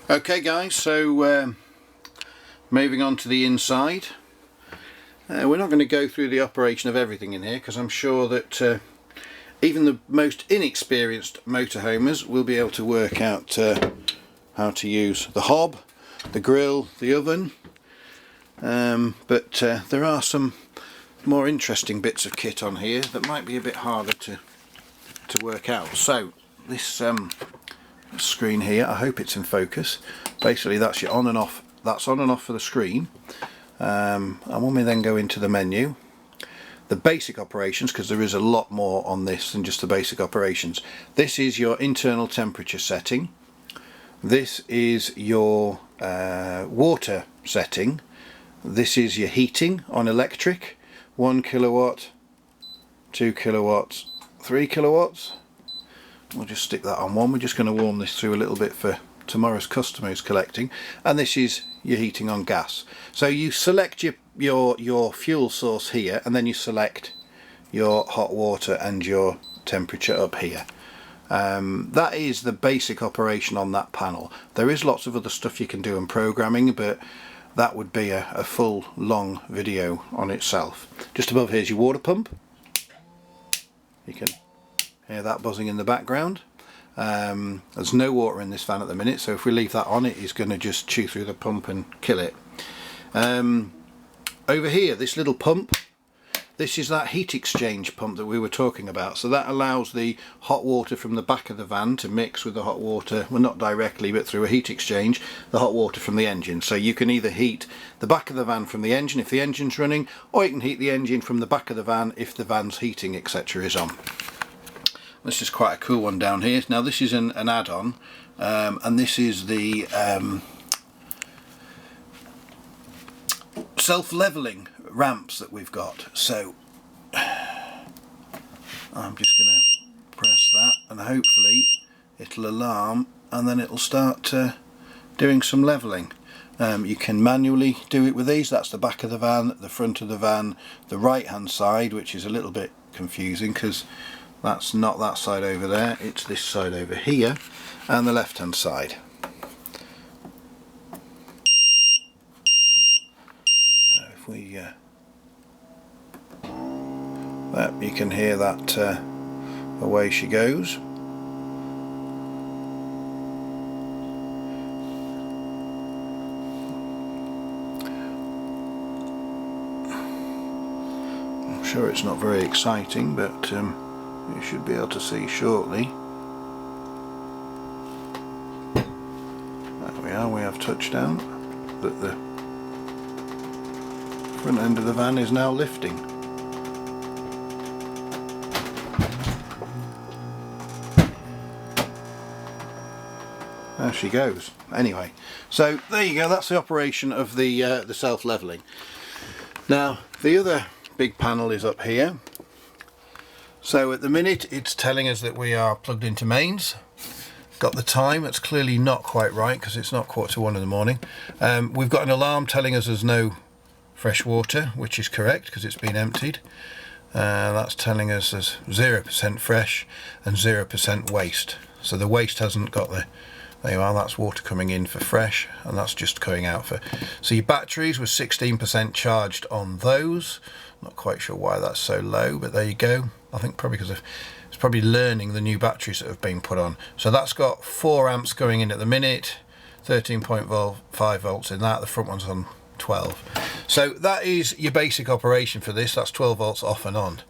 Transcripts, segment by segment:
Okay guys, so moving on to the inside. We're not going to go through the operation of everything in here because I'm sure that even the most inexperienced motorhomers will be able to work out how to use the hob, the grill, the oven, but there are some more interesting bits of kit on here that might be a bit harder to work out. So this screen here, I hope it's in focus. Basically that's your on and off, that's on and off for the screen, and when we then go into the menu, the basic operations, because there is a lot more on this than just the basic operations. This is your internal temperature setting, this is your water setting, this is your heating on electric, 1 kilowatt, 2 kilowatts, 3 kilowatts. We'll just stick that on one. We're just going to warm this through a little bit for tomorrow's customer who's collecting. And this is your heating on gas. So you select your fuel source here, and then you select your hot water and your temperature up here. That is the basic operation on that panel. There is lots of other stuff you can do in programming, but that would be a full long video on itself. Just above here is your water pump. You can hear that buzzing in the background. There's no water in this fan at the minute, so if we leave that on, it is going to just chew through the pump and kill it. Over here, this little pump, this is that heat exchange pump that we were talking about. So that allows the hot water from the back of the van to mix with the hot water, well, not directly, but through a heat exchange, the hot water from the engine. So you can either heat the back of the van from the engine if the engine's running, or you can heat the engine from the back of the van if the van's heating, etc. is on. This is quite a cool one down here. Now this is an add-on, and this is the self-leveling ramps that we've got. So I'm just going to press that and hopefully it'll alarm and then it'll start doing some leveling. You can manually do it with these. That's the back of the van, the front of the van, the right hand side, which is a little bit confusing because that's not that side over there, it's this side over here, and the left hand side. So if we you can hear that away she goes. I'm sure it's not very exciting, but you should be able to see shortly. There we are, we have touchdown. That the front end of the van is now lifting. There she goes. Anyway, so there you go, that's the operation of the self-leveling. Now the other big panel is up here. So at the minute it's telling us that we are plugged into mains. Got the time, it's clearly not quite right because it's not 1:45 in the morning. We've got an alarm telling us there's no fresh water, which is correct because it's been emptied. That's telling us there's 0% fresh and 0% waste. So the waste hasn't got the, there you are, that's water coming in for fresh and that's just going out for, so your batteries were 16% charged on those. Not quite sure why that's so low, but there you go. I think probably because it's probably learning the new batteries that have been put on. So that's got 4 amps going in at the minute, 13.5 volts in that, the front one's on 12. So that is your basic operation for this, that's 12 volts off and on.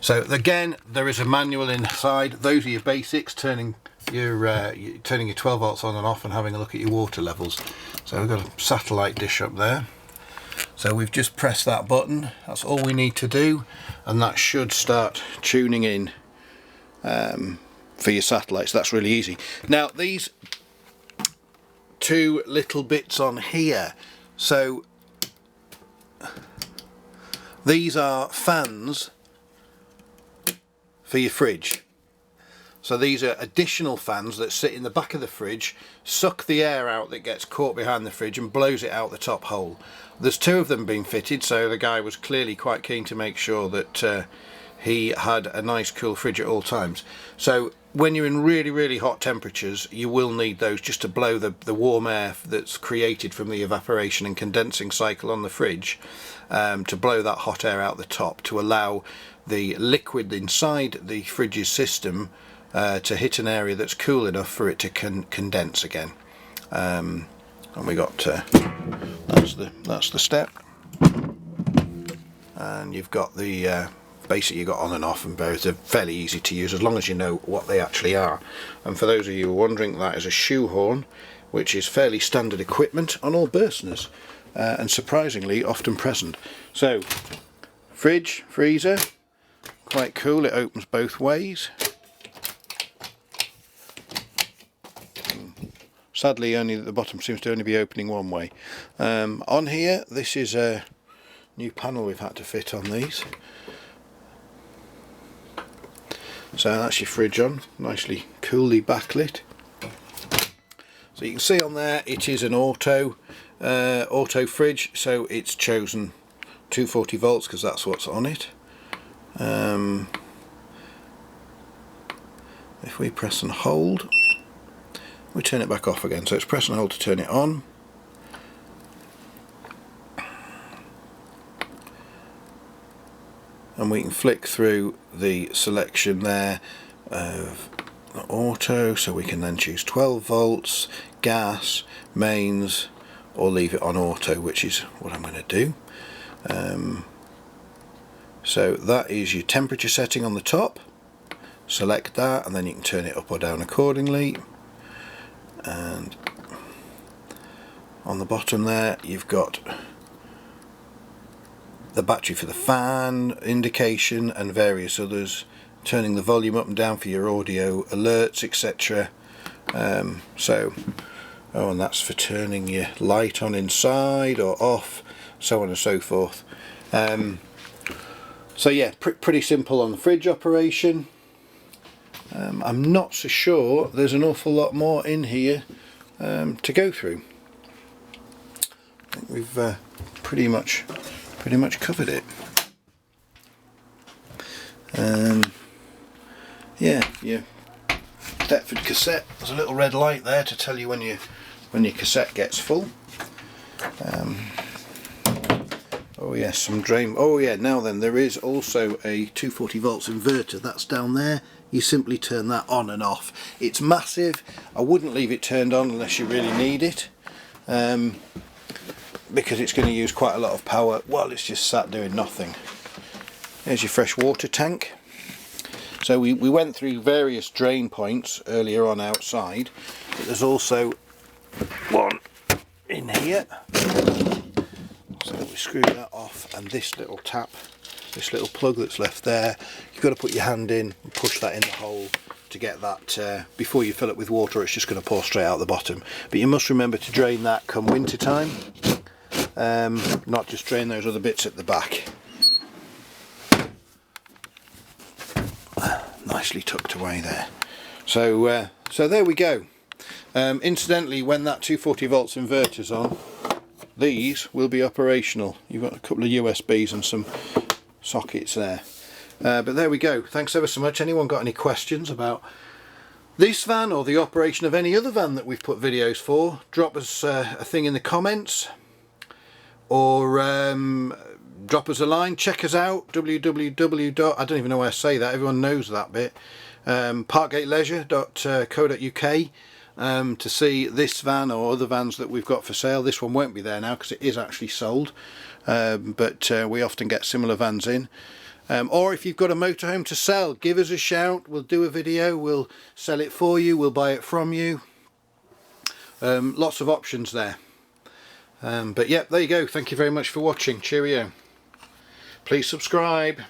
So again, there is a manual inside. Those are your basics, turning your 12 volts on and off and having a look at your water levels. So we've got a satellite dish up there. So we've just pressed that button, that's all we need to do, and that should start tuning in for your satellites. That's really easy. Now these two little bits on here, so these are fans for your fridge. So these are additional fans that sit in the back of the fridge, suck the air out that gets caught behind the fridge and blows it out the top hole. There's 2 of them being fitted, so the guy was clearly quite keen to make sure that he had a nice cool fridge at all times. So when you're in really hot temperatures, you will need those just to blow the warm air that's created from the evaporation and condensing cycle on the fridge, to blow that hot air out the top to allow the liquid inside the fridge's system to hit an area that's cool enough for it to condense again. And we got that's the step, and you've got the basically, you've got on and off, and both are fairly easy to use as long as you know what they actually are. And for those of you who are wondering, that is a shoehorn, which is fairly standard equipment on all Burstners, and surprisingly often present. So fridge, freezer, quite cool, it opens both ways. Sadly, only the bottom seems to only be opening one way. On here, this is a new panel we've had to fit on these. So that's your fridge on, nicely coolly backlit. So you can see on there it is an auto fridge, so it's chosen 240 volts because that's what's on it. If we press and hold, we turn it back off again, so it's press and hold to turn it on. And we can flick through the selection there of the auto, so we can then choose 12 volts, gas, mains, or leave it on auto, which is what I'm going to do. So that is your temperature setting on the top. Select that, and then you can turn it up or down accordingly. And on the bottom there you've got the battery for the fan indication and various others, turning the volume up and down for your audio alerts, etc. And that's for turning your light on inside or off, so on and so forth. So yeah, pretty simple on the fridge operation. I'm not so sure there's an awful lot more in here to go through. I think we've pretty much covered it. Yeah, Deptford cassette. There's a little red light there to tell you when your cassette gets full. Oh yes, some drain. Oh yeah, now then, there is also a 240 volts inverter. That's down there. You simply turn that on and off. It's massive. I wouldn't leave it turned on unless you really need it, because it's going to use quite a lot of power while it's just sat doing nothing. There's your fresh water tank. So we went through various drain points earlier on outside, but there's also one in here. So we screw that off, and this little tap, this little plug that's left there, you've got to put your hand in and push that in the hole to get that, before you fill it with water it's just going to pour straight out the bottom. But you must remember to drain that come winter time, not just drain those other bits at the back. Nicely tucked away there. So there we go. Incidentally, when that 240 volts inverter's on, these will be operational. You've got a couple of USBs and some sockets there. But there we go. Thanks ever so much. Anyone got any questions about this van or the operation of any other van that we've put videos for, drop us a thing in the comments, or drop us a line. Check us out, www. I don't even know why I say that, everyone knows that bit. parkgateleisure.co.uk to see this van or other vans that we've got for sale. This one won't be there now because it is actually sold, but we often get similar vans in. Or if you've got a motorhome to sell, give us a shout. We'll do a video, we'll sell it for you, we'll buy it from you. Lots of options there. But yeah, there you go. Thank you very much for watching. Cheerio. Please subscribe.